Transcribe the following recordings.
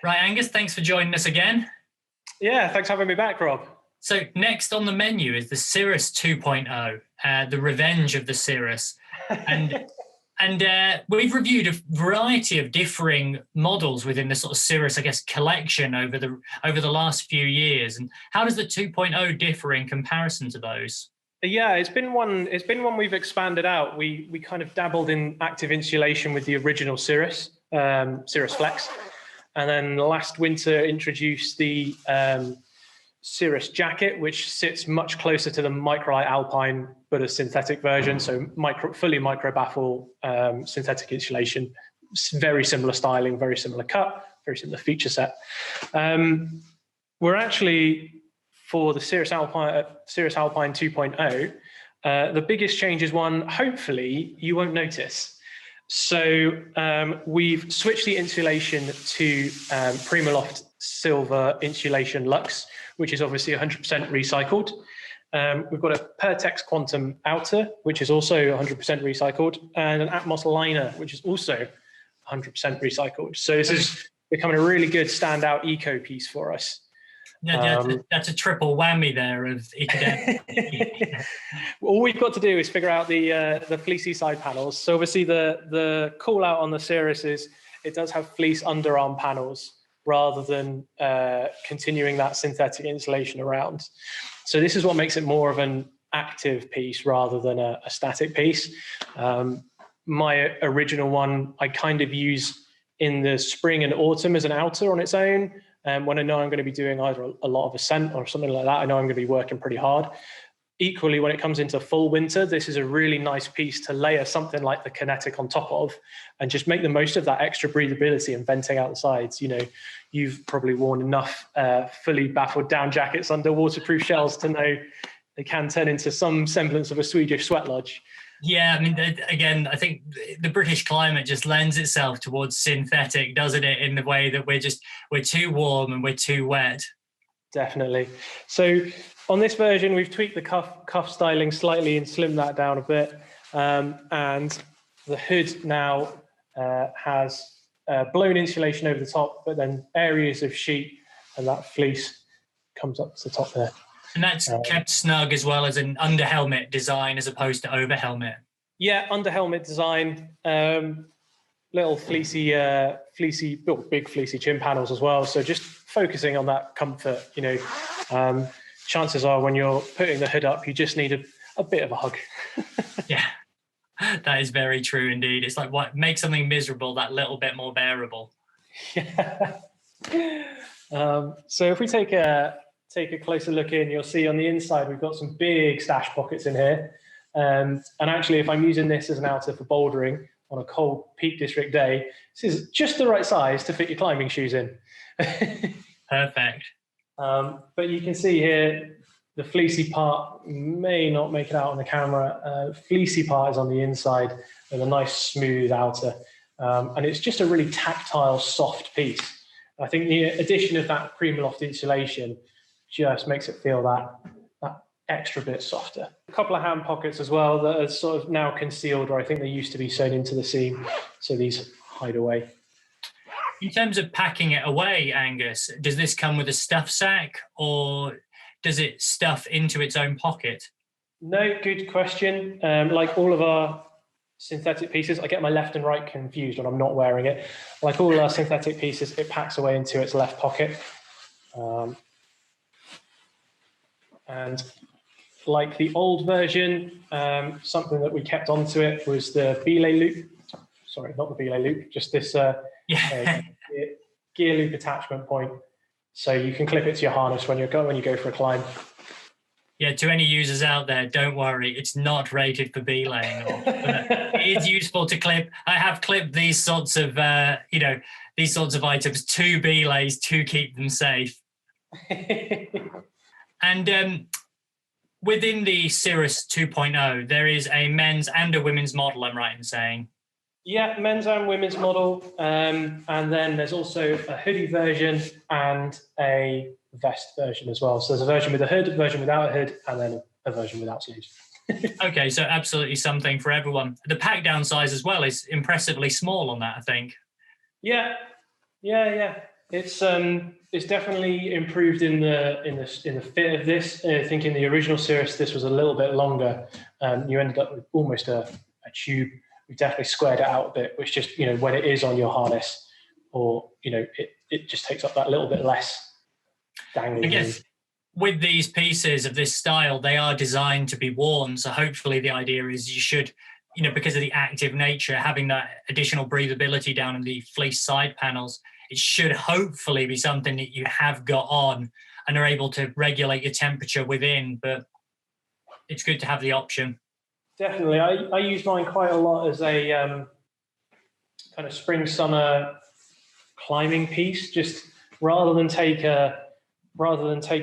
Right, Angus, thanks for joining us again. Yeah, thanks for having me back, Rob. So next on the menu is the Cirrus 2.0, the revenge of the Cirrus. And we've reviewed a variety of differing models within the sort of Cirrus, I guess, collection over the last few years. And how does the 2.0 differ in comparison to those? Yeah, it's been one we've expanded out. We kind of dabbled in active insulation with the original Cirrus, Cirrus Flex. And then last winter introduced the Cirrus Jacket, which sits much closer to the Microlite Alpine, but a synthetic version. So fully micro baffle synthetic insulation, very similar styling, very similar cut, very similar feature set. We're actually, for the Cirrus Alpine 2.0, the biggest change is one, hopefully, you won't notice. So we've switched the insulation to Primaloft Silver Insulation Luxe, which is obviously 100% recycled. We've got a Pertex Quantum outer, which is also 100% recycled, and an Atmos liner, which is also 100% recycled. So this is becoming a really good standout eco piece for us. No, that's a triple whammy there of eco. All we've got to do is figure out the fleecy side panels. So obviously the call out on the Cirrus is it does have fleece underarm panels rather than continuing that synthetic insulation around. So this is what makes it more of an active piece rather than a static piece. My original one I kind of use in the spring and autumn as an outer on its own. When I know I'm going to be doing either a lot of ascent or something like that, I know I'm going to be working pretty hard. Equally, when it comes into full winter, this is a really nice piece to layer something like the Kinetic on top of and just make the most of that extra breathability and venting out the sides. You know, you've probably worn enough fully baffled down jackets under waterproof shells to know they can turn into some semblance of a Swedish sweat lodge. Yeah, I mean, again, I think the British climate just lends itself towards synthetic, doesn't it? In the way that we're too warm and we're too wet. Definitely. So on this version, we've tweaked the cuff styling slightly and slimmed that down a bit. And the hood now has blown insulation over the top, but then areas of sheet and that fleece comes up to the top there. And that's kept snug as well as an under helmet design as opposed to over helmet. Yeah, under helmet design, little fleecy, big fleecy chin panels as well. So just focusing on that comfort, you know, chances are when you're putting the hood up, you just need a bit of a hug. Yeah, that is very true indeed. It's like what makes something miserable that little bit more bearable. Yeah. So if we take a closer look in, you'll see on the inside we've got some big stash pockets in here. And actually, if I'm using this as an outer for bouldering on a cold Peak District day, this is just the right size to fit your climbing shoes in. Perfect. But you can see here, the fleecy part may not make it out on the camera. Fleecy part is on the inside with a nice smooth outer. And it's just a really tactile, soft piece. I think the addition of that Primaloft insulation just makes it feel that extra bit softer. A couple of hand pockets as well that are sort of now concealed, or I think they used to be sewn into the seam. So these hide away. In terms of packing it away, Angus, does this come with a stuff sack or does it stuff into its own pocket? No, good question. Like all of our synthetic pieces, I get my left and right confused when I'm not wearing it. Like all our synthetic pieces, it packs away into its left pocket. And like the old version, something that we kept onto it was the belay loop. Sorry, not the belay loop, just this gear loop attachment point. So you can clip it to your harness when you go for a climb. Yeah, to any users out there, don't worry, it's not rated for belaying. It is useful to clip. I have clipped these sorts of items to belays to keep them safe. And within the Cirrus 2.0, there is a men's and a women's model, I'm right in saying? Yeah, men's and women's model. And then there's also a hoodie version and a vest version as well. So there's a version with a hood, a version without a hood, and then a version without sleeves. Okay, so absolutely something for everyone. The pack down size as well is impressively small on that, I think. Yeah. It's definitely improved in the fit of this. I think in the original Cirrus, this was a little bit longer. You ended up with almost a tube. We definitely squared it out a bit, which just, you know, when it is on your harness, or, you know, it just takes up that little bit less dangling. I guess with these pieces of this style, they are designed to be worn. So hopefully the idea is you should, you know, because of the active nature, having that additional breathability down in the fleece side panels, it should hopefully be something that you have got on and are able to regulate your temperature within. But it's good to have the option. Definitely. I use mine quite a lot as a kind of spring, summer climbing piece. Just rather than take a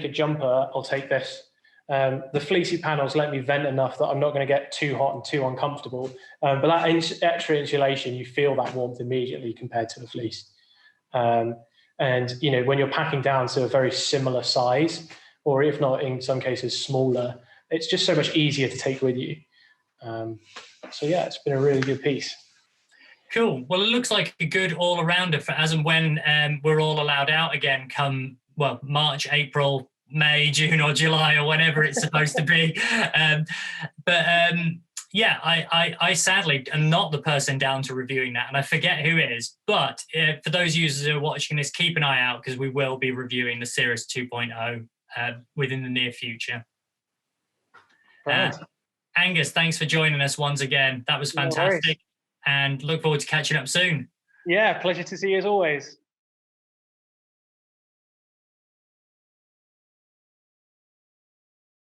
jumper, I'll take this. The fleecy panels let me vent enough that I'm not going to get too hot and too uncomfortable. But that extra insulation, you feel that warmth immediately compared to the fleece. And, you know, when you're packing down to a very similar size, or if not in some cases smaller, it's just so much easier to take with you. So yeah, it's been a really good piece. Cool. Well, it looks like a good all-arounder for as and when we're all allowed out again come, well, March, April, May, June or July or whenever it's supposed to be. Yeah, I sadly am not the person down to reviewing that, and I forget who is. But for those users who are watching this, keep an eye out because we will be reviewing the Cirrus 2.0 within the near future. Right. Angus, thanks for joining us once again. That was fantastic, and look forward to catching up soon. Yeah, pleasure to see you as always.